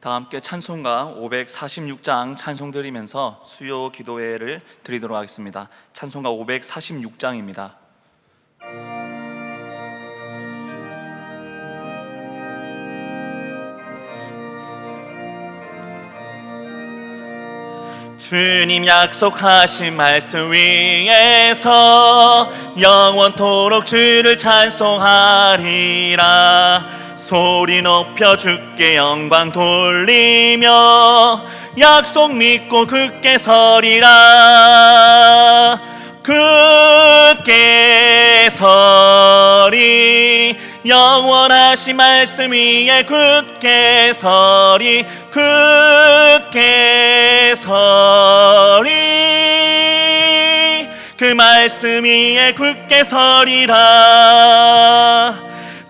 다 함께 찬송가 546장 찬송 드리면서 수요 기도회를 드리도록 하겠습니다. 찬송가 546장입니다. 주님 약속하신 말씀 위에서 영원토록 주를 찬송하리라. 소리 높여 주께 영광 돌리며 약속 믿고 굳게 서리라. 굳게 서리, 영원하신 말씀 위에 굳게 서리, 굳게 서리, 그 말씀 위에 굳게 서리라.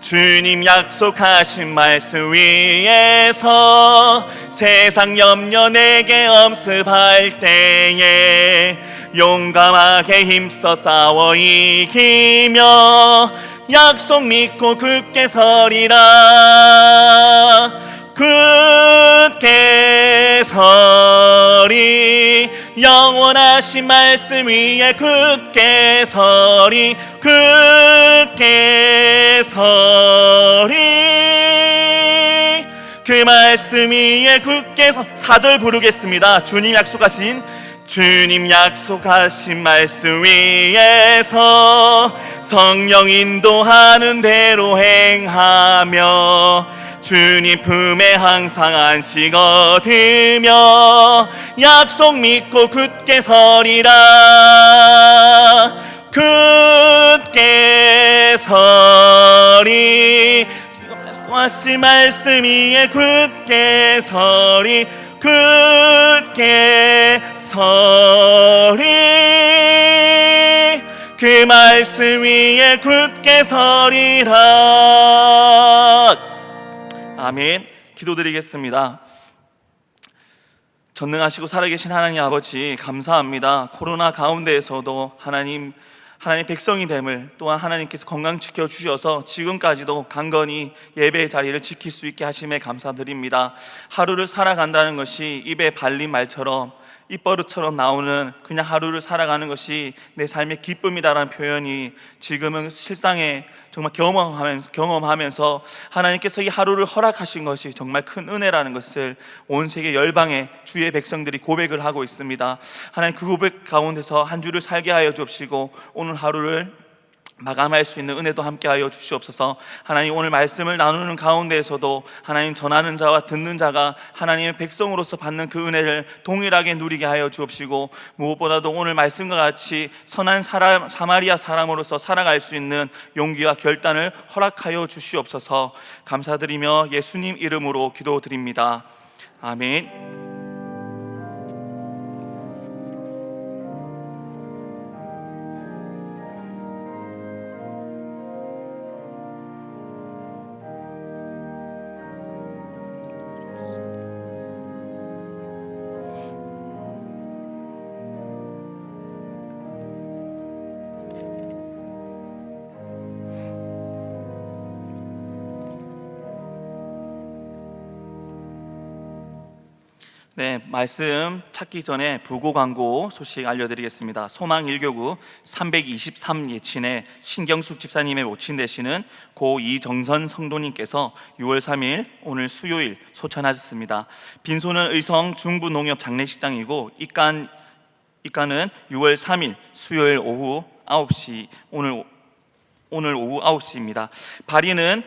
주님 약속하신 말씀 위에서 세상 염려 내게 엄습할 때에 용감하게 힘써 싸워 이기며 약속 믿고 굳게 서리라. 굳게 서리, 영원하신 말씀 위에 굳게 서리, 굳게 서리, 그 말씀 위에 굳게 서. 4절 부르겠습니다. 주님 약속하신 말씀 위에서 성령 인도하는 대로 행하며 주님 품에 항상 안식 얻으며 약속 믿고 굳게 서리라. 굳게 서리, 말씀하신 말씀 위에 굳게 서리, 굳게 서리, 그 말씀 위에 굳게 서리라. 아멘. 기도드리겠습니다. 전능하시고 살아계신 하나님 아버지, 감사합니다. 코로나 가운데에서도 하나님 백성이 됨을, 또한 하나님께서 건강 지켜주셔서 지금까지도 강건히 예배의 자리를 지킬 수 있게 하심에 감사드립니다. 하루를 살아간다는 것이 입에 발린 말처럼, 입버릇처럼 나오는 그냥 하루를 살아가는 것이 내 삶의 기쁨이다라는 표현이 지금은 실상에 정말 경험하면서 하나님께서 이 하루를 허락하신 것이 정말 큰 은혜라는 것을 온 세계 열방의 주의 백성들이 고백을 하고 있습니다. 하나님, 그 고백 가운데서 한 주를 살게 하여 주옵시고 오늘 하루를 마감할 수 있는 은혜도 함께하여 주시옵소서. 하나님, 오늘 말씀을 나누는 가운데에서도 하나님, 전하는 자와 듣는 자가 하나님의 백성으로서 받는 그 은혜를 동일하게 누리게 하여 주옵시고, 무엇보다도 오늘 말씀과 같이 선한 사마리아 사람으로서 살아갈 수 있는 용기와 결단을 허락하여 주시옵소서. 감사드리며 예수님 이름으로 기도드립니다. 아멘. 네, 말씀 찾기 전에 부고 광고 소식 알려드리겠습니다. 소망 1교구 323 예친의 신경숙 집사님의 모친 되시는 고 이정선 성도님께서 6월 3일 오늘 수요일 소천하셨습니다. 빈소는 의성 중부농협 장례식장이고 입가는 6월 3일 수요일 오후 9시, 오늘 오후 9시입니다. 발인은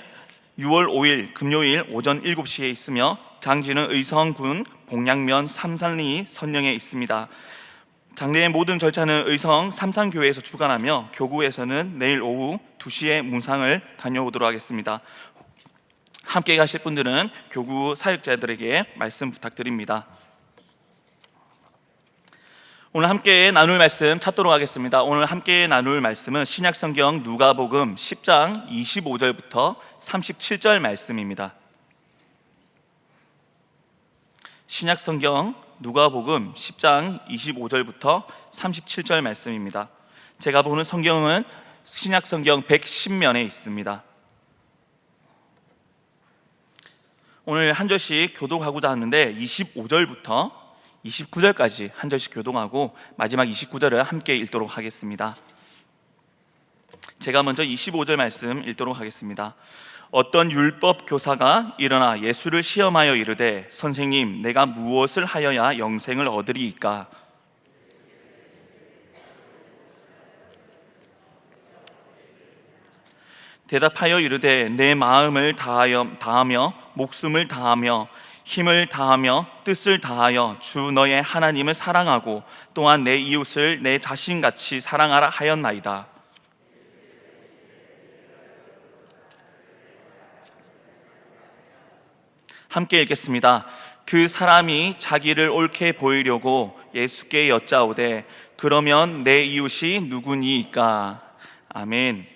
6월 5일 금요일 오전 7시에 있으며 장지는 의성군 봉양면 삼산리 선령에 있습니다. 장례의 모든 절차는 의성 삼산교회에서 주관하며 교구에서는 내일 오후 2시에 문상을 다녀오도록 하겠습니다. 함께 가실 분들은 교구 사역자들에게 말씀 부탁드립니다. 오늘 함께 나눌 말씀 찾도록 하겠습니다. 오늘 함께 나눌 말씀은 신약성경 누가복음 10장 25절부터 37절 말씀입니다. 신약성경 누가복음 10장 25절부터 37절 말씀입니다. 제가 보는 성경은 신약성경 110면에 있습니다. 오늘 한 절씩 교독하고자 하는데 25절부터 29절까지 한 절씩 교독하고 마지막 29절을 함께 읽도록 하겠습니다. 제가 먼저 25절 말씀 읽도록 하겠습니다. 어떤 율법 교사가 일어나 예수를 시험하여 이르되 선생님, 내가 무엇을 하여야 영생을 얻으리이까? 대답하여 이르되 내 마음을 다하며 목숨을 다하며 힘을 다하며 뜻을 다하여 주 너의 하나님을 사랑하고 또한 내 이웃을 내 자신같이 사랑하라 하였나이다. 함께 읽겠습니다. 그 사람이 자기를 옳게 보이려고 예수께 여짜오되 그러면 내 이웃이 누구니이까? 아멘.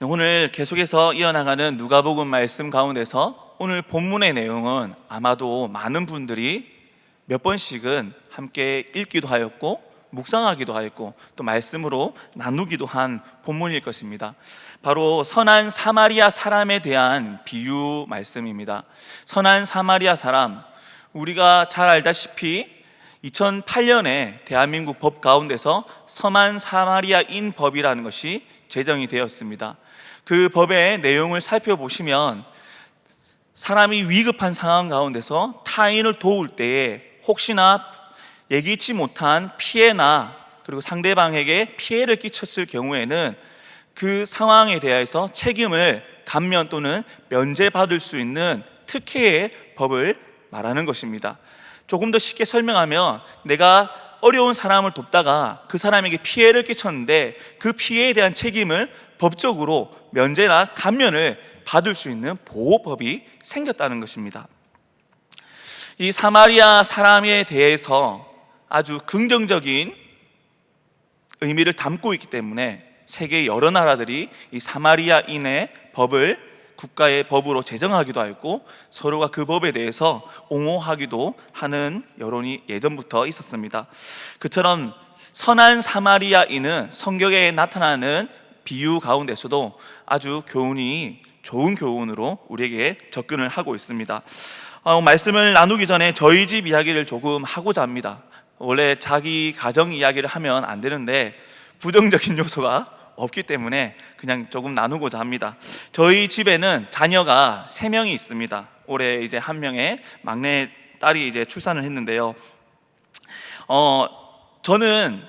오늘 계속해서 이어나가는 누가복음 말씀 가운데서 오늘 본문의 내용은 아마도 많은 분들이 몇 번씩은 함께 읽기도 하였고 묵상하기도 하였고 또 말씀으로 나누기도 한 본문일 것입니다. 바로 선한 사마리아 사람에 대한 비유 말씀입니다. 선한 사마리아 사람, 우리가 잘 알다시피 2008년에 대한민국 법 가운데서 선한 사마리아인 법이라는 것이 제정이 되었습니다. 그 법의 내용을 살펴보시면 사람이 위급한 상황 가운데서 타인을 도울 때에 혹시나 예기치 못한 피해나 그리고 상대방에게 피해를 끼쳤을 경우에는 그 상황에 대해서 책임을 감면 또는 면제받을 수 있는 특혜의 법을 말하는 것입니다. 조금 더 쉽게 설명하면 내가 어려운 사람을 돕다가 그 사람에게 피해를 끼쳤는데 그 피해에 대한 책임을 법적으로 면제나 감면을 받을 수 있는 보호법이 생겼다는 것입니다. 이 사마리아 사람에 대해서 아주 긍정적인 의미를 담고 있기 때문에 세계 여러 나라들이 이 사마리아인의 법을 국가의 법으로 제정하기도 하였고 서로가 그 법에 대해서 옹호하기도 하는 여론이 예전부터 있었습니다. 그처럼 선한 사마리아인은 성경에 나타나는 비유 가운데서도 아주 교훈이 좋은 교훈으로 우리에게 접근을 하고 있습니다. 말씀을 나누기 전에 저희 집 이야기를 조금 하고자 합니다. 원래 자기 가정 이야기를 하면 안 되는데 부정적인 요소가 없기 때문에 그냥 조금 나누고자 합니다. 저희 집에는 자녀가 3명이 있습니다. 올해 이제 한 명의 막내 딸이 이제 출산을 했는데요. 저는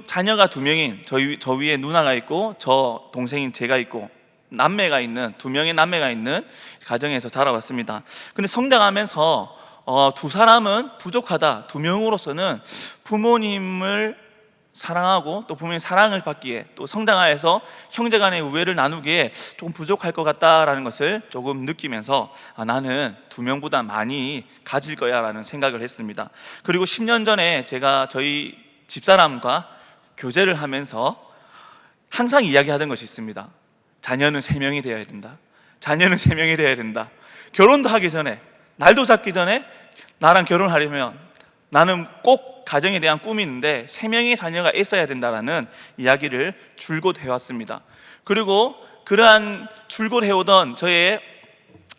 자녀가 2명인 저 위에 누나가 있고 저 동생인 제가 있고 남매가 있는 2명의 남매가 있는 가정에서 자라왔습니다. 근데 성장하면서 2사람은 부족하다. 2명으로서는 부모님을 사랑하고 또 부모님의 사랑을 받기에 또 성장하여서 형제 간의 우애를 나누기에 조금 부족할 것 같다라는 것을 조금 느끼면서 나는 2명보다 많이 가질 거야 라는 생각을 했습니다. 그리고 10년 전에 제가 저희 집사람과 교제를 하면서 항상 이야기하던 것이 있습니다. 자녀는 3명이 되어야 된다. 자녀는 3명이 되어야 된다. 결혼도 하기 전에, 날도 잡기 전에 나랑 결혼하려면 나는 꼭 가정에 대한 꿈이 있는데 3명의 자녀가 있어야 된다라는 이야기를 줄곧 해왔습니다. 그리고 그러한 줄곧 해오던 저의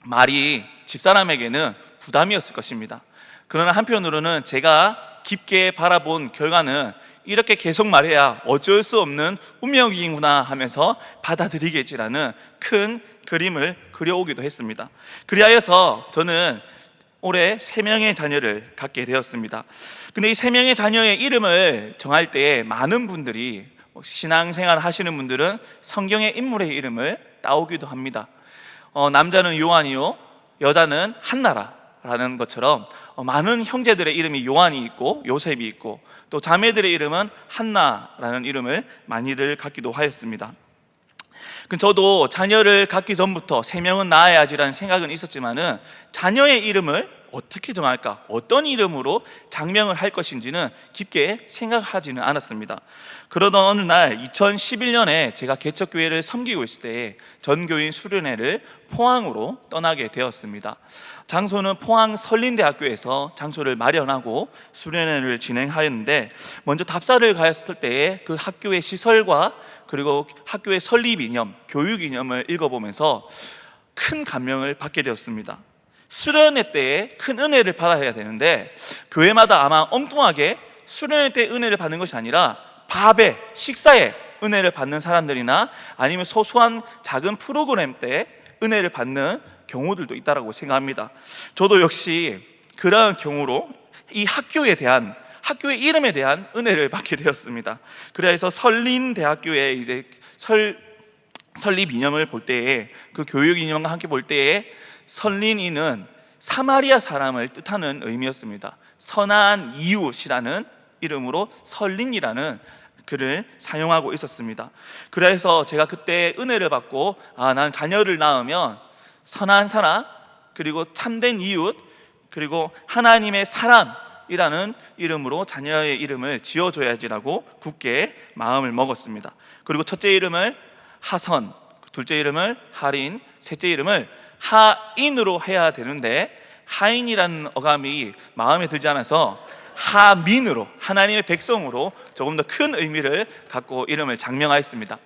말이 집사람에게는 부담이었을 것입니다. 그러나 한편으로는 제가 깊게 바라본 결과는 이렇게 계속 말해야 어쩔 수 없는 운명이구나 하면서 받아들이겠지라는 큰 그림을 그려오기도 했습니다. 그리하여서 저는 올해 3명의 자녀를 갖게 되었습니다. 근데 이 3명의 자녀의 이름을 정할 때 많은 분들이 신앙생활 하시는 분들은 성경의 인물의 이름을 따오기도 합니다. 남자는 요한이요 여자는 한나라라는 것처럼 많은 형제들의 이름이 요한이 있고 요셉이 있고 또 자매들의 이름은 한나라는 이름을 많이들 갖기도 하였습니다. 저도 자녀를 갖기 전부터 3명은 낳아야지라는 생각은 있었지만은 자녀의 이름을 어떻게 정할까? 어떤 이름으로 장명을 할 것인지는 깊게 생각하지는 않았습니다. 그러던 어느 날 2011년에 제가 개척교회를 섬기고 있을 때 전교인 수련회를 포항으로 떠나게 되었습니다. 장소는 포항 설린대학교에서 장소를 마련하고 수련회를 진행하였는데 먼저 답사를 가였을 때에 그 학교의 시설과 그리고 학교의 설립 이념, 교육 이념을 읽어보면서 큰 감명을 받게 되었습니다. 수련회 때에 큰 은혜를 받아야 되는데 교회마다 아마 엉뚱하게 수련회 때 은혜를 받는 것이 아니라 밥에, 식사에 은혜를 받는 사람들이나 아니면 소소한 작은 프로그램 때 은혜를 받는 경우들도 있다고 생각합니다. 저도 역시 그러한 경우로 이 학교의 이름에 대한 은혜를 받게 되었습니다. 그래서 설린대학교에 이제 설립 이념을 볼 때에, 그 교육 이념과 함께 볼 때에 설린이는 사마리아 사람을 뜻하는 의미였습니다. 선한 이웃이라는 이름으로 설린이라는 글을 사용하고 있었습니다. 그래서 제가 그때 은혜를 받고 난 자녀를 낳으면 선한 사람, 그리고 참된 이웃, 그리고 하나님의 사람이라는 이름으로 자녀의 이름을 지어줘야지라고 굳게 마음을 먹었습니다. 그리고 첫째 이름을 하선, 둘째 이름을 하린, 셋째 이름을 하인으로 해야 되는데 하인이라는 어감이 마음에 들지 않아서 하민으로, 하나님의 백성으로 조금 더 큰 의미를 갖고 이름을 장명하였습니다.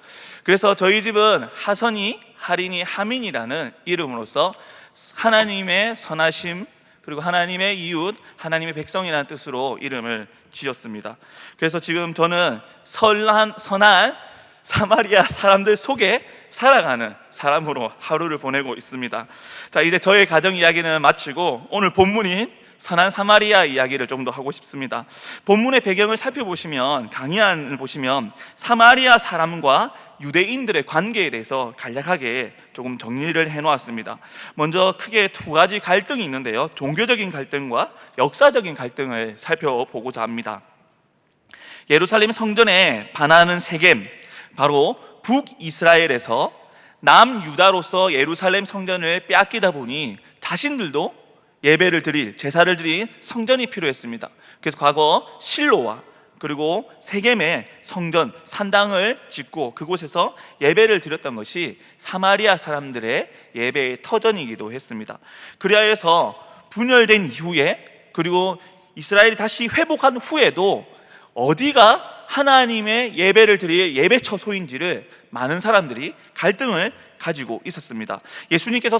그래서 저희 집은 하선이, 하린이, 하민이라는 이름으로서 하나님의 선하심, 그리고 하나님의 이웃, 하나님의 백성이라는 뜻으로 이름을 지었습니다. 그래서 지금 저는 선한 사마리아 사람들 속에 살아가는 사람으로 하루를 보내고 있습니다. 자, 이제 저의 가정 이야기는 마치고 오늘 본문인 선한 사마리아 이야기를 좀 더 하고 싶습니다. 본문의 배경을 살펴보시면, 강의안을 보시면 사마리아 사람과 유대인들의 관계에 대해서 간략하게 조금 정리를 해놓았습니다. 먼저 크게 두 가지 갈등이 있는데요, 종교적인 갈등과 역사적인 갈등을 살펴보고자 합니다. 예루살렘 성전에 반하는 세겜, 바로 북이스라엘에서 남유다로서 예루살렘 성전을 빼앗기다 보니 자신들도 예배를 드릴, 제사를 드릴 성전이 필요했습니다. 그래서 과거 실로와 그리고 세겜의 성전, 산당을 짓고 그곳에서 예배를 드렸던 것이 사마리아 사람들의 예배의 터전이기도 했습니다. 그리하여서 분열된 이후에, 그리고 이스라엘이 다시 회복한 후에도 어디가 하나님의 예배를 드릴 예배 처소인지를 많은 사람들이 갈등을 가지고 있었습니다. 예수님께서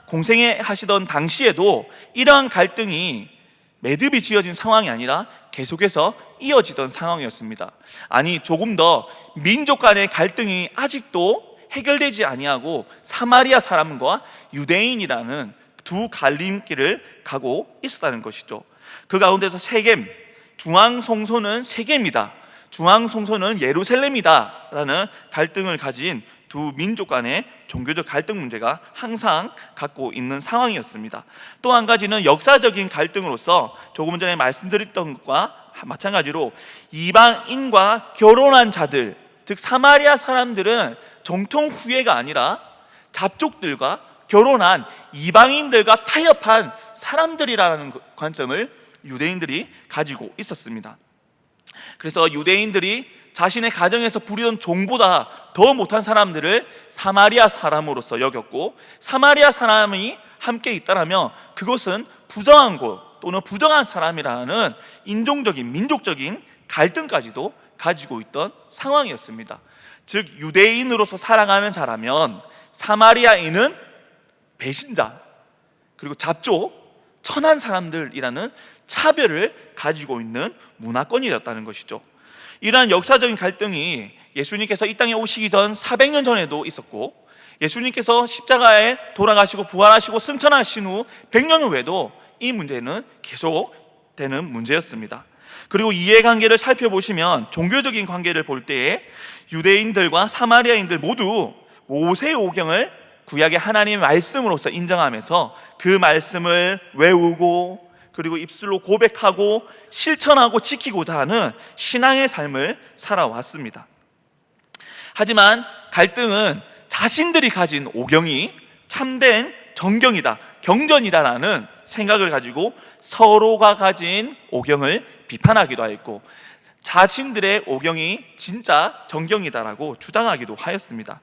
공생애 하시던 당시에도 이러한 갈등이 매듭이 지어진 상황이 아니라 계속해서 이어지던 상황이었습니다. 아니, 조금 더 민족 간의 갈등이 아직도 해결되지 아니하고 사마리아 사람과 유대인이라는 두 갈림길을 가고 있었다는 것이죠. 그 가운데서 세겜, 중앙성소는 세겜이다, 중앙성소는 예루살렘이다 라는 갈등을 가진 두 민족 간의 종교적 갈등 문제가 항상 갖고 있는 상황이었습니다. 또 한 가지는 역사적인 갈등으로서 조금 전에 말씀드렸던 것과 마찬가지로 이방인과 결혼한 자들, 즉 사마리아 사람들은 정통 후예가 아니라 잡족들과 결혼한 이방인들과 타협한 사람들이라는 관점을 유대인들이 가지고 있었습니다. 그래서 유대인들이 자신의 가정에서 부리던 종보다 더 못한 사람들을 사마리아 사람으로서 여겼고, 사마리아 사람이 함께 있다라면 그것은 부정한 곳 또는 부정한 사람이라는 인종적인, 민족적인 갈등까지도 가지고 있던 상황이었습니다. 즉 유대인으로서 살아가는 자라면 사마리아인은 배신자, 그리고 잡족, 천한 사람들이라는 차별을 가지고 있는 문화권이었다는 것이죠. 이러한 역사적인 갈등이 예수님께서 이 땅에 오시기 전 400년 전에도 있었고, 예수님께서 십자가에 돌아가시고 부활하시고 승천하신 후 100년 후에도 이 문제는 계속되는 문제였습니다. 그리고 이해관계를 살펴보시면 종교적인 관계를 볼 때에 유대인들과 사마리아인들 모두 모세 오경을 구약의 하나님의 말씀으로서 인정하면서 그 말씀을 외우고 그리고 입술로 고백하고 실천하고 지키고자 하는 신앙의 삶을 살아왔습니다. 하지만 갈등은 자신들이 가진 오경이 참된 정경이다, 경전이다라는 생각을 가지고 서로가 가진 오경을 비판하기도 하였고, 자신들의 오경이 진짜 정경이다라고 주장하기도 하였습니다.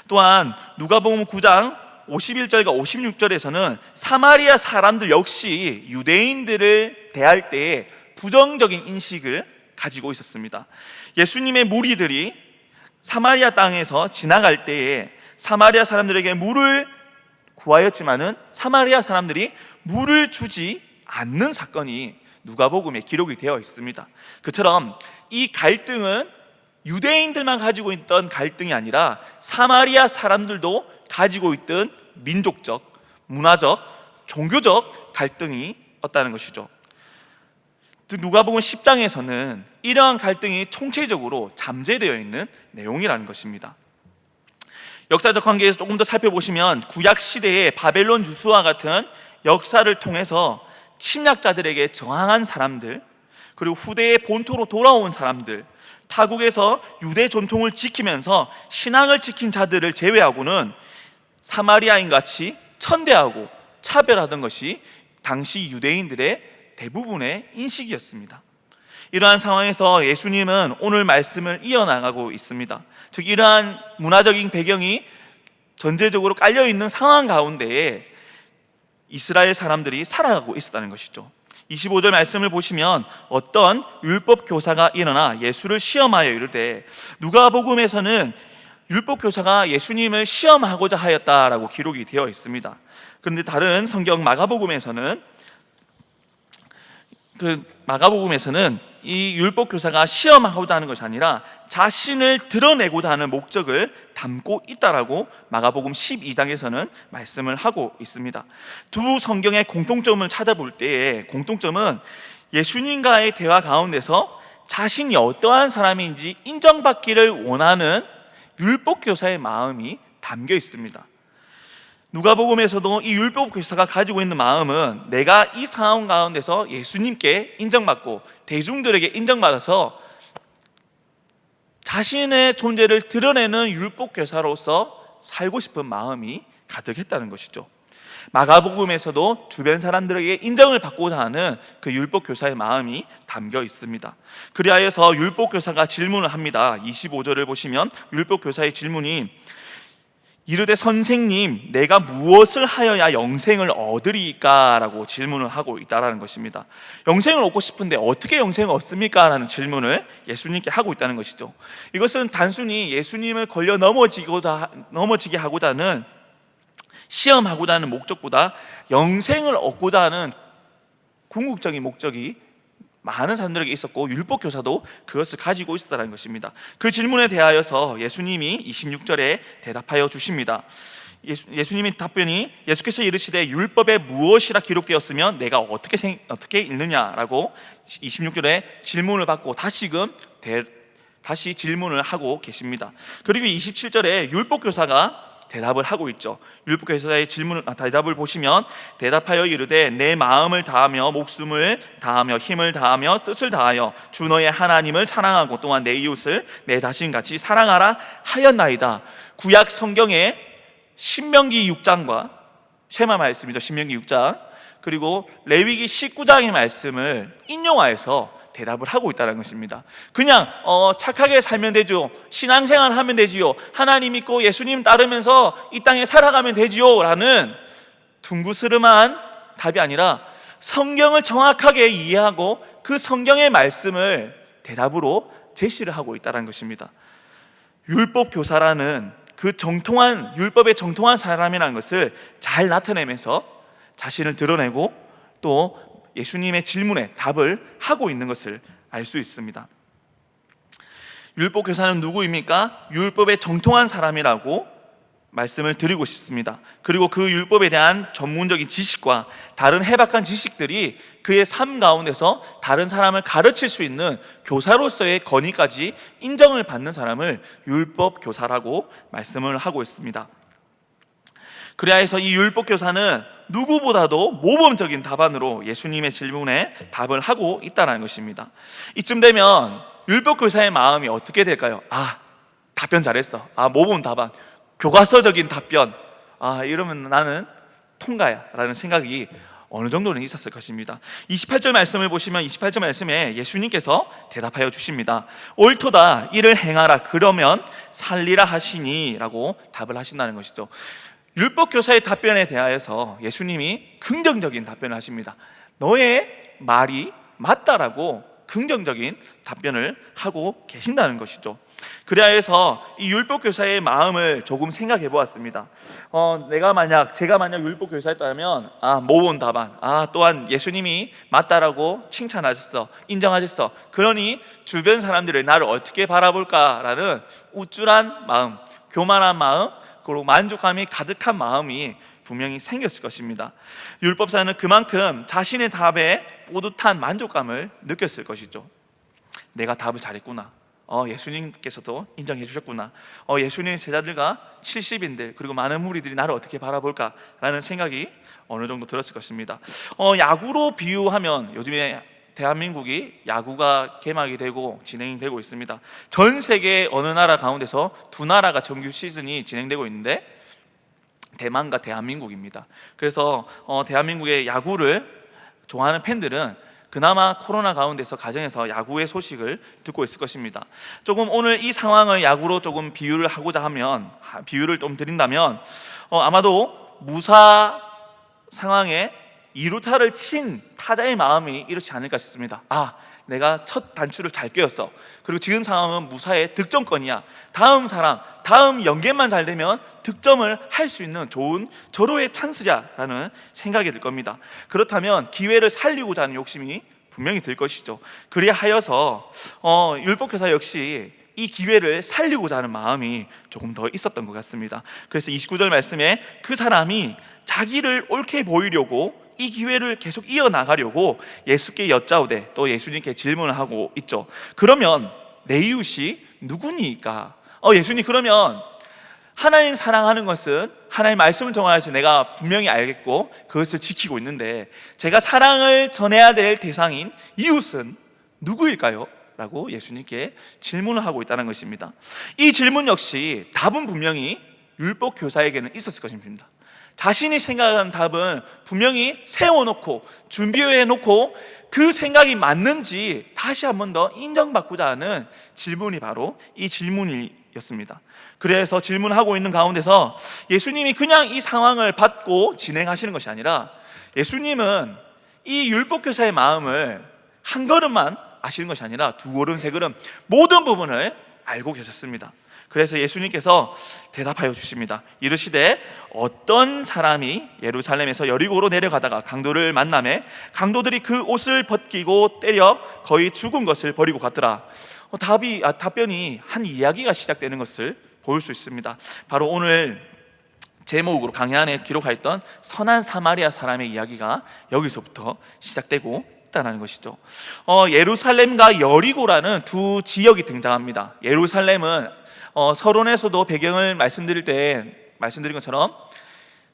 또한 누가복음 9장 51절과 56절에서는 사마리아 사람들 역시 유대인들을 대할 때에 부정적인 인식을 가지고 있었습니다. 예수님의 무리들이 사마리아 땅에서 지나갈 때에 사마리아 사람들에게 물을 구하였지만은 사마리아 사람들이 물을 주지 않는 사건이 누가복음에 기록이 되어 있습니다. 그처럼 이 갈등은 유대인들만 가지고 있던 갈등이 아니라 사마리아 사람들도 가지고 있던 민족적, 문화적, 종교적 갈등이 었다는 것이죠. 누가복음 10장에서는 이러한 갈등이 총체적으로 잠재되어 있는 내용이라는 것입니다. 역사적 관계에서 조금 더 살펴보시면 구약 시대의 바벨론 유수와 같은 역사를 통해서 침략자들에게 저항한 사람들, 그리고 후대의 본토로 돌아온 사람들, 타국에서 유대 전통을 지키면서 신앙을 지킨 자들을 제외하고는 사마리아인 같이 천대하고 차별하던 것이 당시 유대인들의 대부분의 인식이었습니다. 이러한 상황에서 예수님은 오늘 말씀을 이어나가고 있습니다. 즉 이러한 문화적인 배경이 전제적으로 깔려있는 상황 가운데에 이스라엘 사람들이 살아가고 있었다는 것이죠. 25절 말씀을 보시면 어떤 율법 교사가 일어나 예수를 시험하여 이르되, 누가복음에서는 율법 교사가 예수님을 시험하고자 하였다라고 기록이 되어 있습니다. 그런데 다른 성경 마가복음에서는 이 율법 교사가 시험하고자 하는 것이 아니라 자신을 드러내고자 하는 목적을 담고 있다라고 마가복음 12장에서는 말씀을 하고 있습니다. 두 성경의 공통점을 찾아볼 때의 공통점은 예수님과의 대화 가운데서 자신이 어떠한 사람인지 인정받기를 원하는 율법 교사의 마음이 담겨 있습니다. 누가복음에서도 이 율법 교사가 가지고 있는 마음은 내가 이 상황 가운데서 예수님께 인정받고 대중들에게 인정받아서 자신의 존재를 드러내는 율법 교사로서 살고 싶은 마음이 가득했다는 것이죠. 마가복음에서도 주변 사람들에게 인정을 받고자 하는 그 율법 교사의 마음이 담겨 있습니다. 그리하여서 율법 교사가 질문을 합니다. 25절을 보시면 율법 교사의 질문이 이르되 선생님, 내가 무엇을 하여야 영생을 얻으리까? 라고 질문을 하고 있다는 것입니다. 영생을 얻고 싶은데 어떻게 영생을 얻습니까? 라는 질문을 예수님께 하고 있다는 것이죠. 이것은 단순히 예수님을 걸려 넘어지게 하고자 하는, 시험하고자 하는 목적보다 영생을 얻고자 하는 궁극적인 목적이 많은 사람들에게 있었고 율법 교사도 그것을 가지고 있었다는 것입니다. 그 질문에 대하여서 예수님이 26절에 대답하여 주십니다. 예수님의 답변이 예수께서 이르시되 율법에 무엇이라 기록되었으면 내가 어떻게 읽느냐라고 26절에 질문을 받고 다시 질문을 하고 계십니다. 그리고 27절에 율법 교사가 대답을 하고 있죠. 율법 교사의 대답을 보시면 대답하여 이르되 내 마음을 다하며 목숨을 다하며 힘을 다하며 뜻을 다하여 주 너의 하나님을 사랑하고 또한 내 이웃을 내 자신같이 사랑하라 하였나이다. 구약 성경의 신명기 6장과 쉐마 말씀이죠. 신명기 6장 그리고 레위기 19장의 말씀을 인용하여서 대답을 하고 있다는 것입니다. 그냥 착하게 살면 되죠. 신앙생활 하면 되지요. 하나님 믿고 예수님 따르면서 이 땅에 살아가면 되지요 라는 둥그스름한 답이 아니라 성경을 정확하게 이해하고 그 성경의 말씀을 대답으로 제시를 하고 있다는 것입니다. 율법 교사라는 그 율법에 정통한 사람이라는 것을 잘 나타내면서 자신을 드러내고 또 예수님의 질문에 답을 하고 있는 것을 알 수 있습니다. 율법 교사는 누구입니까? 율법에 정통한 사람이라고 말씀을 드리고 싶습니다. 그리고 그 율법에 대한 전문적인 지식과 다른 해박한 지식들이 그의 삶 가운데서 다른 사람을 가르칠 수 있는 교사로서의 권위까지 인정을 받는 사람을 율법 교사라고 말씀을 하고 있습니다. 그래서 이 율법 교사는 누구보다도 모범적인 답안으로 예수님의 질문에 답을 하고 있다는 것입니다. 이쯤 되면 율법 교사의 마음이 어떻게 될까요? 답변 잘했어. 모범 답안, 교과서적인 답변. 이러면 나는 통과야 라는 생각이 어느 정도는 있었을 것입니다. 28절 말씀을 보시면 28절 말씀에 예수님께서 대답하여 주십니다. 옳도다, 이를 행하라, 그러면 살리라 하시니 라고 답을 하신다는 것이죠. 율법 교사의 답변에 대하여서 예수님이 긍정적인 답변을 하십니다. 너의 말이 맞다라고 긍정적인 답변을 하고 계신다는 것이죠. 그래야 해서 이 율법교사의 마음을 조금 생각해 보았습니다. 제가 만약 율법교사였다면 모범 답안, 또한 예수님이 맞다라고 칭찬하셨어, 인정하셨어, 그러니 주변 사람들이 나를 어떻게 바라볼까라는 우쭐한 마음, 교만한 마음, 그리고 만족감이 가득한 마음이 분명히 생겼을 것입니다. 율법사는 그만큼 자신의 답에 뿌듯한 만족감을 느꼈을 것이죠. 내가 답을 잘했구나, 예수님께서도 인정해 주셨구나, 예수님의 제자들과 70인들 그리고 많은 무리들이 나를 어떻게 바라볼까라는 생각이 어느 정도 들었을 것입니다. 야구로 비유하면 요즘에 대한민국이 야구가 개막이 되고 진행이 되고 있습니다. 전 세계 어느 나라 가운데서 두 나라가 정규 시즌이 진행되고 있는데 대만과 대한민국입니다. 그래서 대한민국의 야구를 좋아하는 팬들은 그나마 코로나 가운데서 가정에서 야구의 소식을 듣고 있을 것입니다. 조금 오늘 이 상황을 야구로 조금 비유를 하고자 하면, 비유를 좀 드린다면 아마도 무사 상황에 2루타를 친 타자의 마음이 이렇지 않을까 싶습니다. 내가 첫 단추를 잘 꿰었어. 그리고 지금 상황은 무사의 득점권이야. 다음 연계만 잘 되면 득점을 할 수 있는 좋은 절호의 찬스야라는 생각이 들 겁니다. 그렇다면 기회를 살리고자 하는 욕심이 분명히 들 것이죠. 그리하 하여서 율법교사 역시 이 기회를 살리고자 하는 마음이 조금 더 있었던 것 같습니다. 그래서 29절 말씀에 그 사람이 자기를 옳게 보이려고 이 기회를 계속 이어나가려고 예수께 여짜오되, 또 예수님께 질문을 하고 있죠. 그러면 내 이웃이 누구니까? 예수님, 그러면 하나님 사랑하는 것은 하나님 말씀을 통하여서 내가 분명히 알겠고 그것을 지키고 있는데, 제가 사랑을 전해야 될 대상인 이웃은 누구일까요? 라고 예수님께 질문을 하고 있다는 것입니다. 이 질문 역시 답은 분명히 율법교사에게는 있었을 것입니다. 자신이 생각하는 답은 분명히 세워놓고 준비해놓고 그 생각이 맞는지 다시 한 번 더 인정받고자 하는 질문이 바로 이 질문이었습니다. 그래서 질문하고 있는 가운데서 예수님이 그냥 이 상황을 받고 진행하시는 것이 아니라, 예수님은 이 율법교사의 마음을 한 걸음만 아시는 것이 아니라 두 걸음 세 걸음 모든 부분을 알고 계셨습니다. 그래서 예수님께서 대답하여 주십니다. 이르시되 어떤 사람이 예루살렘에서 여리고로 내려가다가 강도를 만나매 강도들이 그 옷을 벗기고 때려 거의 죽은 것을 버리고 갔더라. 답변이 한 이야기가 시작되는 것을 볼 수 있습니다. 바로 오늘 제목으로 강의 안에 기록하였던 선한 사마리아 사람의 이야기가 여기서부터 시작되고 있다는 것이죠. 예루살렘과 여리고라는 두 지역이 등장합니다. 예루살렘은 서론에서도 배경을 말씀드릴 때 말씀드린 것처럼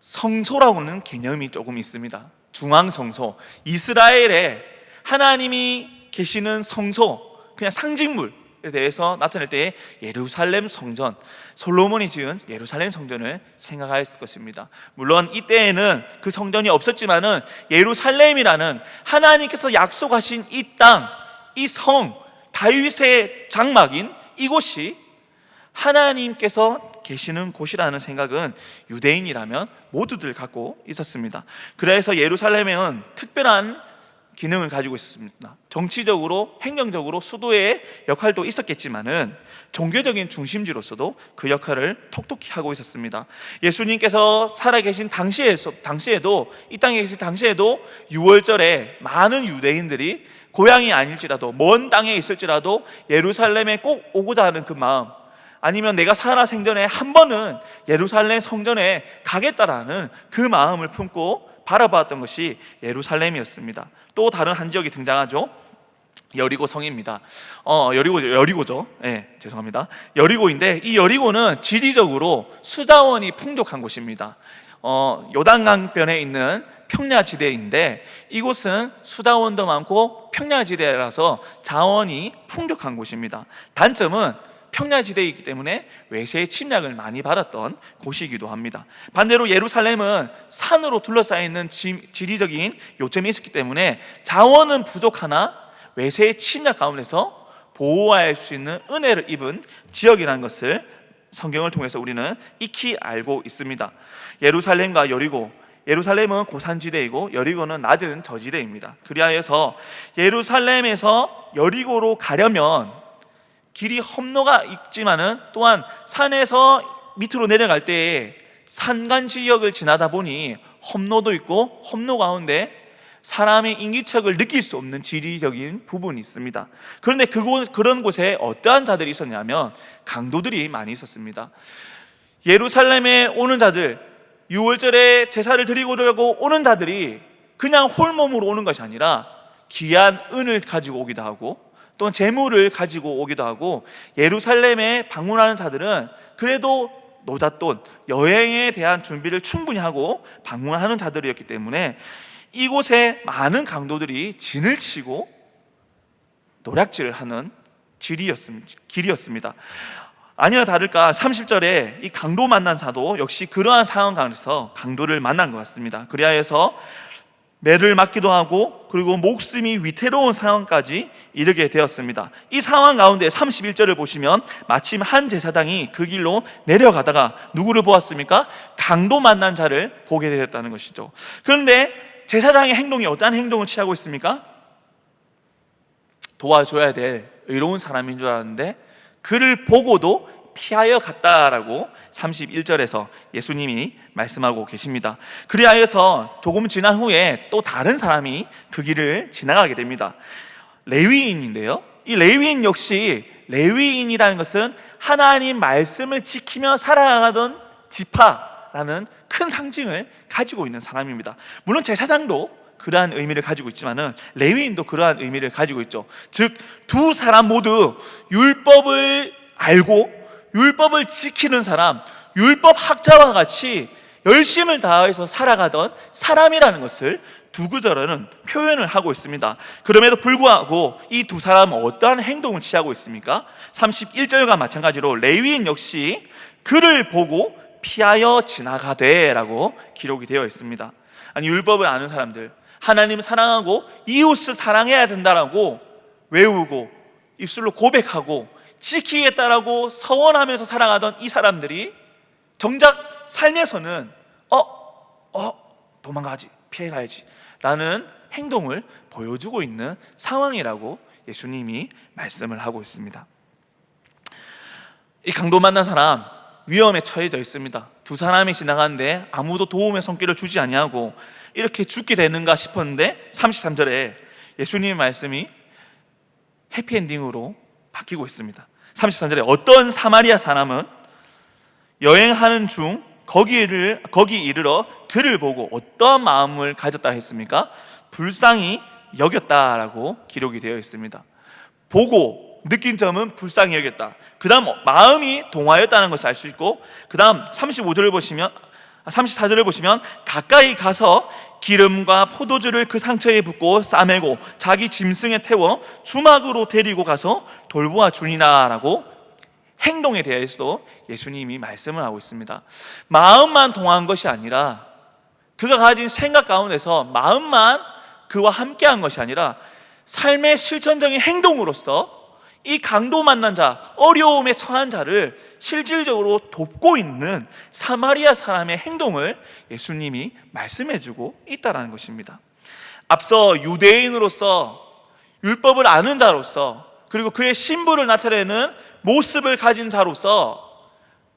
성소라고는 개념이 조금 있습니다. 중앙성소, 이스라엘에 하나님이 계시는 성소, 그냥 상징물에 대해서 나타낼 때 예루살렘 성전, 솔로몬이 지은 예루살렘 성전을 생각하였을 것입니다. 물론 이때에는 그 성전이 없었지만은 예루살렘이라는 하나님께서 약속하신 이 땅, 이 성, 다윗의 장막인 이곳이 하나님께서 계시는 곳이라는 생각은 유대인이라면 모두들 갖고 있었습니다. 그래서 예루살렘은 특별한 기능을 가지고 있었습니다. 정치적으로, 행정적으로 수도의 역할도 있었겠지만은 종교적인 중심지로서도 그 역할을 톡톡히 하고 있었습니다. 예수님께서 살아계신 당시에도 이 땅에 계신 당시에도 유월절에 많은 유대인들이 고향이 아닐지라도 먼 땅에 있을지라도 예루살렘에 꼭 오고자 하는 그 마음, 아니면 내가 살아 생전에 한 번은 예루살렘 성전에 가겠다라는 그 마음을 품고 바라봤던 것이 예루살렘이었습니다. 또 다른 한 지역이 등장하죠. 여리고 성입니다. 여리고죠. 죄송합니다. 여리고인데, 이 여리고는 지리적으로 수자원이 풍족한 곳입니다. 요단강변에 있는 평야지대인데, 이곳은 수자원도 많고 평야지대라서 자원이 풍족한 곳입니다. 단점은 평야지대이기 때문에 외세의 침략을 많이 받았던 곳이기도 합니다. 반대로 예루살렘은 산으로 둘러싸여 있는 지리적인 요점이 있었기 때문에 자원은 부족하나 외세의 침략 가운데서 보호할 수 있는 은혜를 입은 지역이라는 것을 성경을 통해서 우리는 익히 알고 있습니다. 예루살렘과 여리고, 예루살렘은 고산지대이고 여리고는 낮은 저지대입니다. 그리하여서 예루살렘에서 여리고로 가려면 길이 험로가 있지만은 또한 산에서 밑으로 내려갈 때에 산간 지역을 지나다 보니 험로도 있고 험로 가운데 사람의 인기척을 느낄 수 없는 지리적인 부분이 있습니다. 그런데 그런 곳에 어떠한 자들이 있었냐면 강도들이 많이 있었습니다. 예루살렘에 오는 자들, 6월절에 제사를 드리고 오는 자들이 그냥 홀몸으로 오는 것이 아니라 귀한 은을 가지고 오기도 하고 또는 재물을 가지고 오기도 하고, 예루살렘에 방문하는 자들은 그래도 노잣돈, 여행에 대한 준비를 충분히 하고 방문하는 자들이었기 때문에 이곳에 많은 강도들이 진을 치고 노략질을 하는 길이었습니다. 아니나 다를까 30절에 이 강도 만난 자도 역시 그러한 상황 가운데서 강도를 만난 것 같습니다. 그리하여서 매를 맞기도 하고 그리고 목숨이 위태로운 상황까지 이르게 되었습니다. 이 상황 가운데 31절을 보시면 마침 한 제사장이 그 길로 내려가다가 누구를 보았습니까? 강도 만난 자를 보게 되었다는 것이죠. 그런데 제사장의 행동이 어떠한 행동을 취하고 있습니까? 도와줘야 될 의로운 사람인 줄 알았는데 그를 보고도 피하여 갔다라고 31절에서 예수님이 말씀하고 계십니다. 그리하여서 조금 지난 후에 또 다른 사람이 그 길을 지나가게 됩니다. 레위인인데요, 이 레위인 역시, 레위인이라는 것은 하나님 말씀을 지키며 살아가던 지파라는 큰 상징을 가지고 있는 사람입니다. 물론 제사장도 그러한 의미를 가지고 있지만은 레위인도 그러한 의미를 가지고 있죠. 즉 두 사람 모두 율법을 알고 율법을 지키는 사람, 율법 학자와 같이 열심을 다해서 살아가던 사람이라는 것을 두 구절은 표현을 하고 있습니다. 그럼에도 불구하고 이 두 사람은 어떠한 행동을 취하고 있습니까? 31절과 마찬가지로 레위인 역시 그를 보고 피하여 지나가되 라고 기록이 되어 있습니다. 아니, 율법을 아는 사람들, 하나님을 사랑하고 이웃을 사랑해야 된다라고 외우고 입술로 고백하고 지키겠다라고 서원하면서 살아가던 이 사람들이 정작 삶에서는 도망가야지, 피해가야지 라는 행동을 보여주고 있는 상황이라고 예수님이 말씀을 하고 있습니다. 이 강도 만난 사람 위험에 처해져 있습니다. 두 사람이 지나가는데 아무도 도움의 손길을 주지 아니하고 이렇게 죽게 되는가 싶었는데 33절에 예수님의 말씀이 해피엔딩으로 바뀌고 있습니다. 33절에 어떤 사마리아 사람은 여행하는 중 거기 이르러 그를 보고 어떤 마음을 가졌다 했습니까? 불쌍히 여겼다라고 기록이 되어 있습니다. 보고 느낀 점은 불쌍히 여겼다. 그 다음 마음이 동하였다는 것을 알 수 있고, 그 다음 34절을 보시면 가까이 가서 기름과 포도주를 그 상처에 붓고 싸매고 자기 짐승에 태워 주막으로 데리고 가서 돌보아 주니라라고 행동에 대해서도 예수님이 말씀을 하고 있습니다. 마음만 동한 것이 아니라 그가 가진 생각 가운데서 마음만 그와 함께한 것이 아니라 삶의 실천적인 행동으로서 이 강도 만난 자, 어려움에 처한 자를 실질적으로 돕고 있는 사마리아 사람의 행동을 예수님이 말씀해주고 있다는 것입니다. 앞서 유대인으로서 율법을 아는 자로서 그리고 그의 신분을 나타내는 모습을 가진 자로서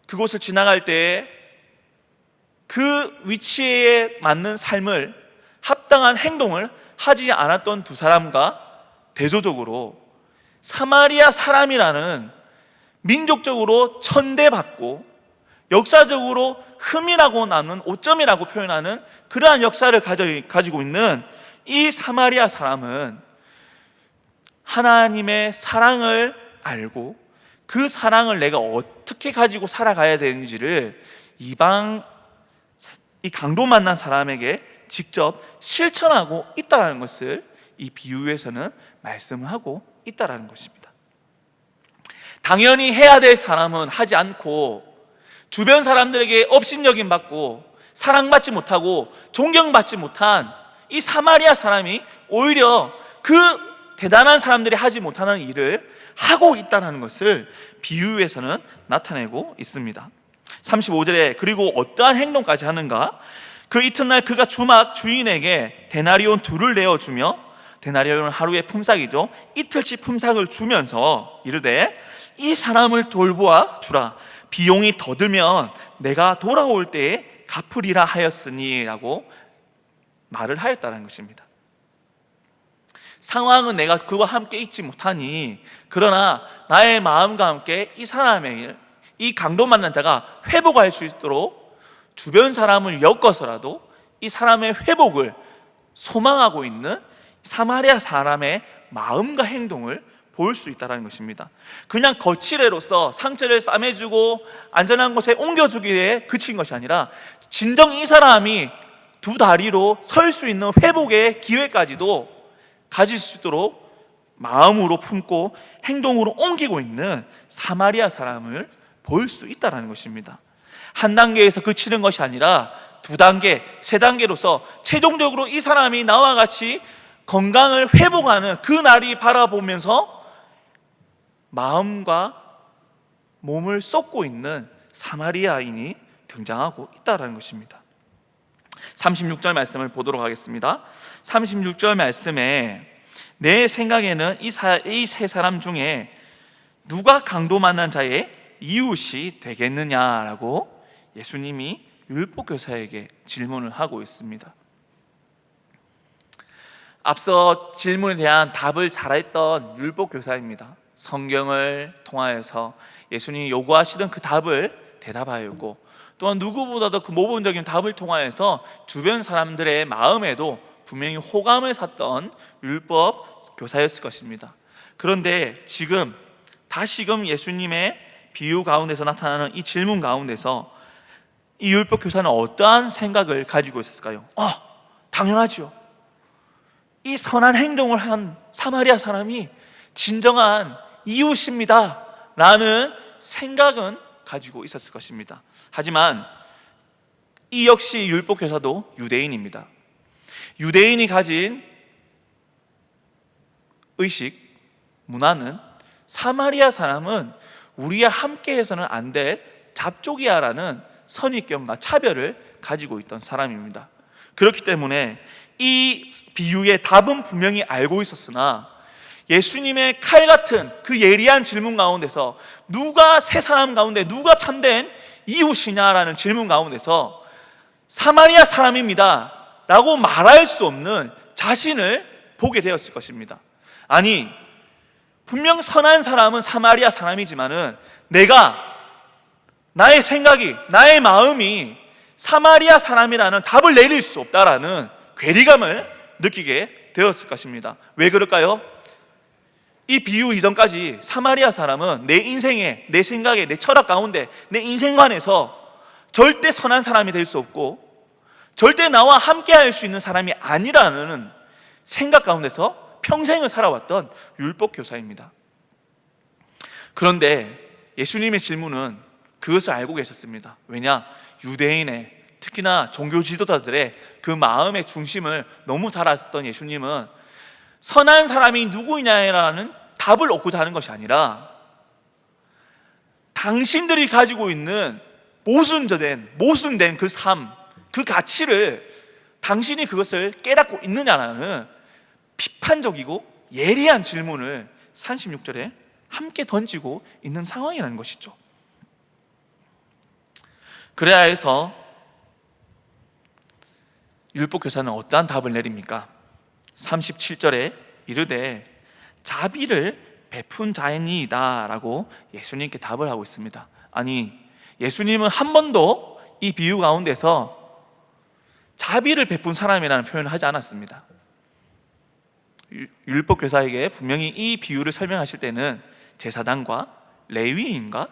그곳을 지나갈 때 그 위치에 맞는 삶을, 합당한 행동을 하지 않았던 두 사람과 대조적으로 사마리아 사람이라는 민족적으로 천대받고 역사적으로 흠이라고 남는 오점이라고 표현하는 그러한 역사를 가지고 있는 이 사마리아 사람은 하나님의 사랑을 알고 그 사랑을 내가 어떻게 가지고 살아가야 되는지를 이 강도 만난 사람에게 직접 실천하고 있다는 것을 이 비유에서는 말씀을 하고 있다는 것입니다. 당연히 해야 될 사람은 하지 않고 주변 사람들에게 업신여김 받고 사랑받지 못하고 존경받지 못한 이 사마리아 사람이 오히려 그 대단한 사람들이 하지 못하는 일을 하고 있다는 것을 비유에서는 나타내고 있습니다. 35절에 그리고 어떠한 행동까지 하는가? 그 이튿날 그가 주인에게 데나리온 둘을 내어주며, 데나리온은 하루의 품삯이죠, 이틀치 품삯을 주면서 이르되 이 사람을 돌보아 주라. 비용이 더 들면 내가 돌아올 때에 갚으리라 하였으니 라고 말을 하였다는 것입니다. 상황은 내가 그와 함께 있지 못하니, 그러나 나의 마음과 함께 이 사람의, 이 강도 만난 자가 회복할 수 있도록 주변 사람을 엮어서라도 이 사람의 회복을 소망하고 있는 사마리아 사람의 마음과 행동을 볼 수 있다는 것입니다. 그냥 거칠애로서 상처를 싸매주고 안전한 곳에 옮겨주기에 그친 것이 아니라 진정 이 사람이 두 다리로 설 수 있는 회복의 기회까지도 가질 수 있도록 마음으로 품고 행동으로 옮기고 있는 사마리아 사람을 볼 수 있다는 것입니다. 한 단계에서 그치는 것이 아니라 두 단계, 세 단계로서 최종적으로 이 사람이 나와 같이 건강을 회복하는 그 날이 바라보면서 마음과 몸을 쏟고 있는 사마리아인이 등장하고 있다는 것입니다. 36절 말씀을 보도록 하겠습니다. 36절 말씀에 내 생각에는 이 세 사람 중에 누가 강도 만난 자의 이웃이 되겠느냐라고 예수님이 율법교사에게 질문을 하고 있습니다. 앞서 질문에 대한 답을 잘했던 율법교사입니다. 성경을 통하여서 예수님이 요구하시던 그 답을 대답하였고, 또한 누구보다도 그 모범적인 답을 통하여서 주변 사람들의 마음에도 분명히 호감을 샀던 율법 교사였을 것입니다. 그런데 지금 다시금 예수님의 비유 가운데서 나타나는 이 질문 가운데서 이 율법 교사는 어떠한 생각을 가지고 있었을까요? 당연하죠. 이 선한 행동을 한 사마리아 사람이 진정한 이웃입니다 라는 생각은 가지고 있었을 것입니다. 하지만 이 역시 율법교사도 유대인입니다. 유대인이 가진 의식, 문화는 사마리아 사람은 우리와 함께해서는 안 될 잡족이야 라는 선입견과 차별을 가지고 있던 사람입니다. 그렇기 때문에 이 비유의 답은 분명히 알고 있었으나 예수님의 칼 같은 그 예리한 질문 가운데서 누가 세 사람 가운데 누가 참된 이웃이냐라는 질문 가운데서 사마리아 사람입니다 라고 말할 수 없는 자신을 보게 되었을 것입니다. 아니, 분명 선한 사람은 사마리아 사람이지만은 나의 생각이, 나의 마음이 사마리아 사람이라는 답을 내릴 수 없다라는 괴리감을 느끼게 되었을 것입니다. 왜 그럴까요? 이 비유 이전까지 사마리아 사람은 내 인생에, 내 생각에, 내 철학 가운데, 내 인생관에서 절대 선한 사람이 될 수 없고 절대 나와 함께 할 수 있는 사람이 아니라는 생각 가운데서 평생을 살아왔던 율법교사입니다. 그런데 예수님의 질문은 그것을 알고 계셨습니다. 왜냐? 유대인의, 특히나 종교 지도자들의 그 마음의 중심을 너무 잘 아셨던 예수님은 선한 사람이 누구냐라는 답을 얻고자 하는 것이 아니라 당신들이 가지고 있는 모순된 그 삶, 그 가치를 당신이 그것을 깨닫고 있느냐라는 비판적이고 예리한 질문을 36절에 함께 던지고 있는 상황이라는 것이죠. 그래야 해서 율법교사는 어떠한 답을 내립니까? 37절에 이르되 자비를 베푼 자이니이다 라고 예수님께 답을 하고 있습니다. 아니, 예수님은 한 번도 이 비유 가운데서 자비를 베푼 사람이라는 표현을 하지 않았습니다. 율법교사에게 분명히 이 비유를 설명하실 때는 제사장과 레위인과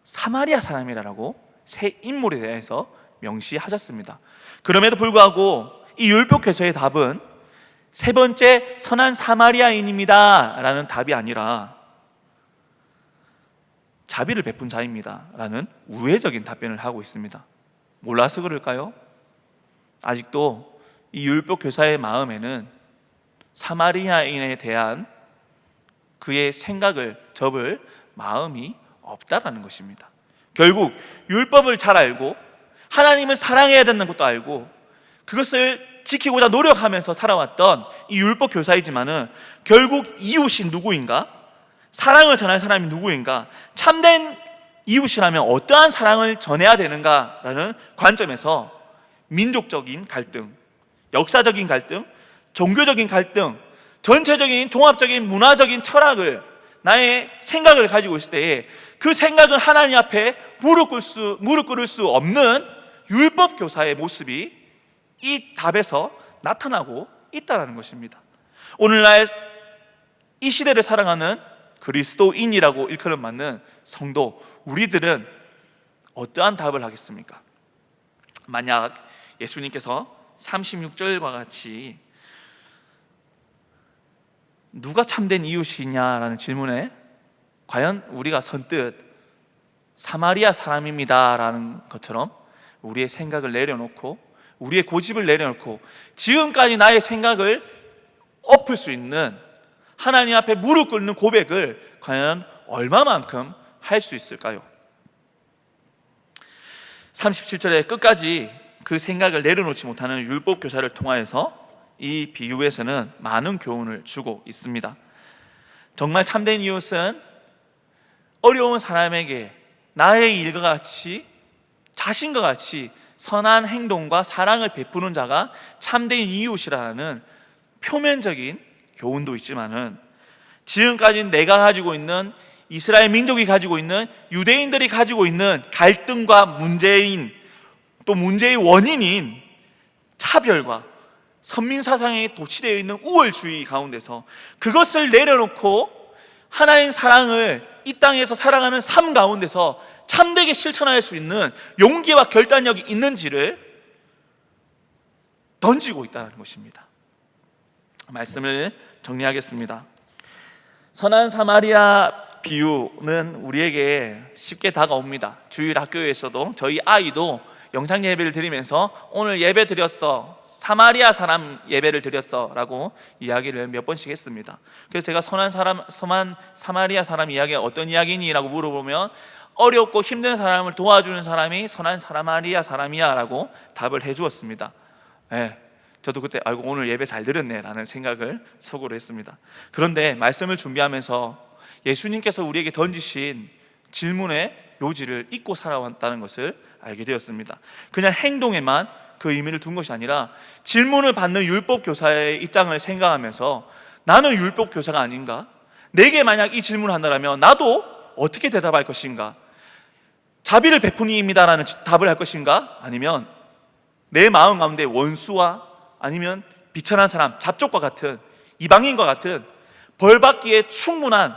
사마리아 사람이라고 세 인물에 대해서 명시하셨습니다. 그럼에도 불구하고 이 율법교사의 답은 세 번째 선한 사마리아인입니다 라는 답이 아니라 자비를 베푼 자입니다 라는 우회적인 답변을 하고 있습니다. 몰라서 그럴까요? 아직도 이 율법교사의 마음에는 사마리아인에 대한 그의 생각을 접을 마음이 없다라는 것입니다. 결국 율법을 잘 알고 하나님을 사랑해야 된다는 것도 알고 그것을 지키고자 노력하면서 살아왔던 이 율법 교사이지만은 결국 이웃이 누구인가? 사랑을 전할 사람이 누구인가? 참된 이웃이라면 어떠한 사랑을 전해야 되는가라는 관점에서 민족적인 갈등, 역사적인 갈등, 종교적인 갈등, 전체적인 종합적인 문화적인 철학을, 나의 생각을 가지고 있을 때에 그 생각은 하나님 앞에 무릎 꿇을 수 없는 율법 교사의 모습이 이 답에서 나타나고 있다는 것입니다. 오늘날 이 시대를 살아가는 그리스도인이라고 일컬음 받는 성도, 우리들은 어떠한 답을 하겠습니까? 만약 예수님께서 36절과 같이 누가 참된 이웃이냐라는 질문에 과연 우리가 선뜻 사마리아 사람입니다 라는 것처럼 우리의 생각을 내려놓고, 우리의 고집을 내려놓고 지금까지 나의 생각을 엎을 수 있는 하나님 앞에 무릎 꿇는 고백을 과연 얼마만큼 할 수 있을까요? 37절의 끝까지 그 생각을 내려놓지 못하는 율법 교사를 통하여서 이 비유에서는 많은 교훈을 주고 있습니다. 정말 참된 이웃은 어려운 사람에게 나의 일과 같이, 자신과 같이 선한 행동과 사랑을 베푸는 자가 참된 이웃이라는 표면적인 교훈도 있지만은, 지금까지 내가 가지고 있는, 이스라엘 민족이 가지고 있는, 유대인들이 가지고 있는 갈등과 문제의 원인인 차별과 선민사상에 도취되어 있는 우월주의 가운데서 그것을 내려놓고 하나님 사랑을 이 땅에서 살아가는 삶 가운데서 참되게 실천할 수 있는 용기와 결단력이 있는지를 던지고 있다는 것입니다. 말씀을 정리하겠습니다. 선한 사마리아 비유는 우리에게 쉽게 다가옵니다. 주일 학교에서도 저희 아이도 영상 예배를 드리면서 오늘 예배 드렸어, 사마리아 사람 예배를 드렸어 라고 이야기를 몇 번씩 했습니다. 그래서 제가 선한 사마리아 사람 이야기가 어떤 이야기니? 라고 물어보면 어렵고 힘든 사람을 도와주는 사람이 선한 사마리아 사람이야 라고 답을 해주었습니다. 저도 그때 오늘 예배 잘 들었네 라는 생각을 속으로 했습니다. 그런데 말씀을 준비하면서 예수님께서 우리에게 던지신 질문의 요지를 잊고 살아왔다는 것을 알게 되었습니다. 그냥 행동에만 그 의미를 둔 것이 아니라 질문을 받는 율법 교사의 입장을 생각하면서 나는 율법 교사가 아닌가? 내게 만약 이 질문을 한다면 나도 어떻게 대답할 것인가? 자비를 베푸는 이입니다라는 답을 할 것인가? 아니면 내 마음 가운데 원수와 아니면 비천한 사람, 잡족과 같은, 이방인과 같은 벌받기에 충분한,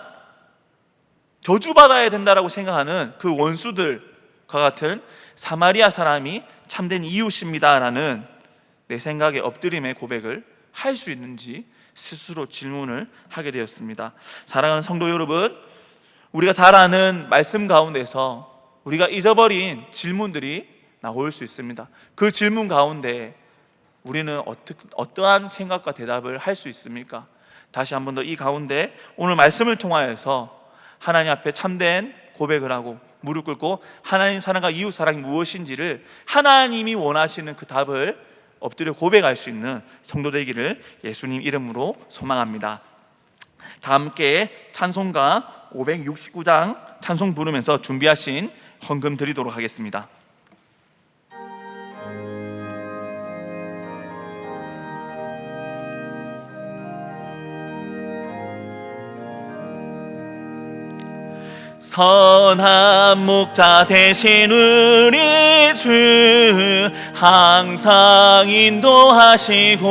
저주받아야 된다라고 생각하는 그 원수들과 같은 사마리아 사람이 참된 이웃입니다라는 내 생각의 엎드림의 고백을 할 수 있는지 스스로 질문을 하게 되었습니다. 사랑하는 성도 여러분, 우리가 잘 아는 말씀 가운데서 우리가 잊어버린 질문들이 나올 수 있습니다. 그 질문 가운데 우리는 어떠한 생각과 대답을 할 수 있습니까? 다시 한 번 더 이 가운데 오늘 말씀을 통하여서 하나님 앞에 참된 고백을 하고 무릎 꿇고 하나님 사랑과 이웃 사랑이 무엇인지를 하나님이 원하시는 그 답을 엎드려 고백할 수 있는 성도 되기를 예수님 이름으로 소망합니다. 다 함께 찬송가 569장 찬송 부르면서 준비하신 헌금 드리도록 하겠습니다. 선한 목자 되신 우리 주 항상 인도하시고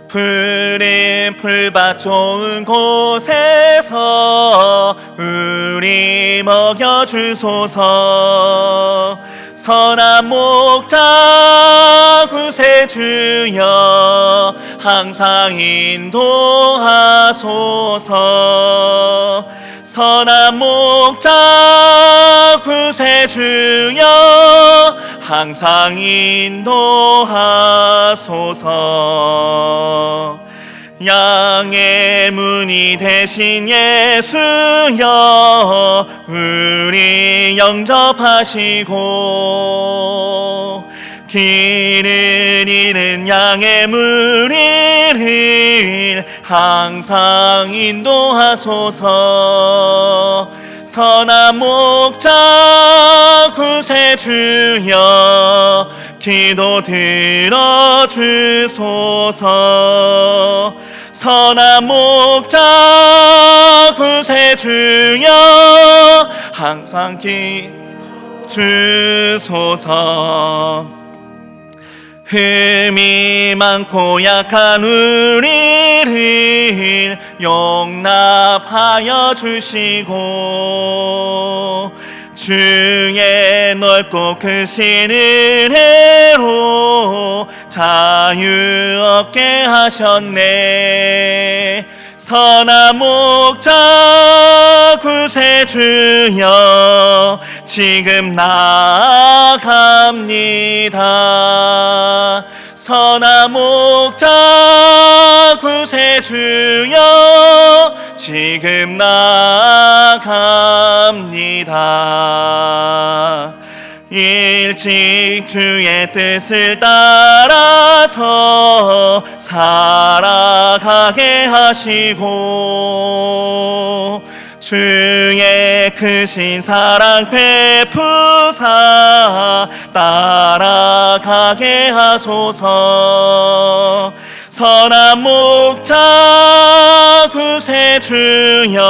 푸른 풀밭 좋은 곳에서 우리 먹여주소서. 선한 목자 구세주여 항상 인도하소서. 선한 목자 구세주여 항상 인도하소서. 양의 문이 되신 예수여 우리 영접하시고 길을 잃은 양의 무리를 항상 인도하소서. 선한 목자 구세주여 기도 들어주소서. 선한 목자 구세주여 항상 주소서. 흠이 많고 약한 우리를 용납하여 주시고 주의 넓고 크신 은혜로 자유 얻게 하셨네. 선한 목자 구세주여 지금 나아갑니다. 선한 목자 구세주여 지금 나아갑니다. 일찍 주의 뜻을 따라서 살아가게 하시고 주의 크신 사랑 베푸사 따라가게 하소서. 선한 목자 구세주여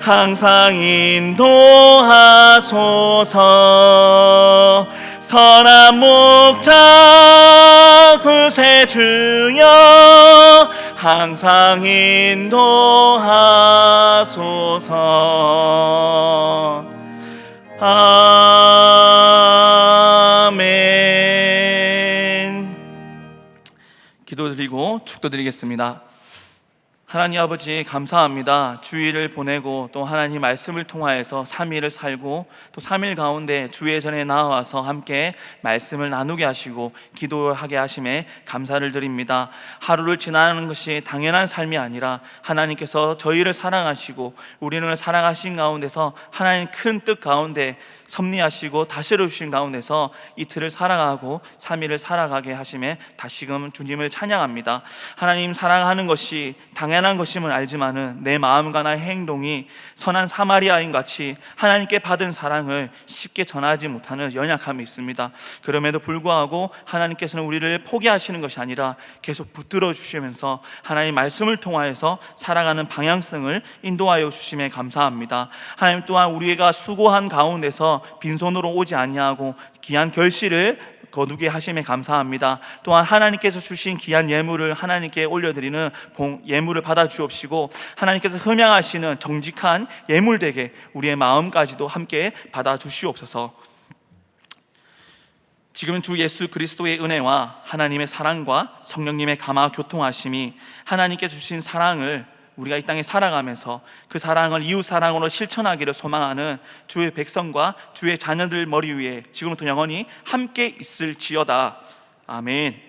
항상 인도하소서. 선한 목자 구세주여 항상 인도하소서. 아멘. 기도드리고 축도드리겠습니다. 하나님 아버지 감사합니다. 주일을 보내고 또 하나님 말씀을 통하여서 3일을 살고 또 3일 가운데 주의 전에 나와서 함께 말씀을 나누게 하시고 기도하게 하심에 감사를 드립니다. 하루를 지나는 것이 당연한 삶이 아니라 하나님께서 저희를 사랑하시고 우리를 사랑하신 가운데서 하나님 큰 뜻 가운데 섭리하시고 다스려 주신 가운데서 이틀을 살아가고 3일을 살아가게 하심에 다시금 주님을 찬양합니다. 하나님 사랑하는 것이 당연한 것임을 알지만은 내 마음과 나의 행동이 선한 사마리아인 같이 하나님께 받은 사랑을 쉽게 전하지 못하는 연약함이 있습니다. 그럼에도 불구하고 하나님께서는 우리를 포기하시는 것이 아니라 계속 붙들어 주시면서 하나님 말씀을 통하여서 살아가는 방향성을 인도하여 주심에 감사합니다. 하나님 또한 우리가 수고한 가운데서 빈손으로 오지 아니하고 귀한 결실을 거두게 하심에 감사합니다. 또한 하나님께서 주신 귀한 예물을 하나님께 올려드리는 예물을 받아 주옵시고 하나님께서 흠양하시는 정직한 예물 되게 우리의 마음까지도 함께 받아 주시옵소서. 지금 주 예수 그리스도의 은혜와 하나님의 사랑과 성령님의 감화 교통하심이 하나님께 주신 사랑을 우리가 이 땅에 살아가면서 그 사랑을 이웃 사랑으로 실천하기를 소망하는 주의 백성과 주의 자녀들 머리 위에 지금부터 영원히 함께 있을지어다. 아멘.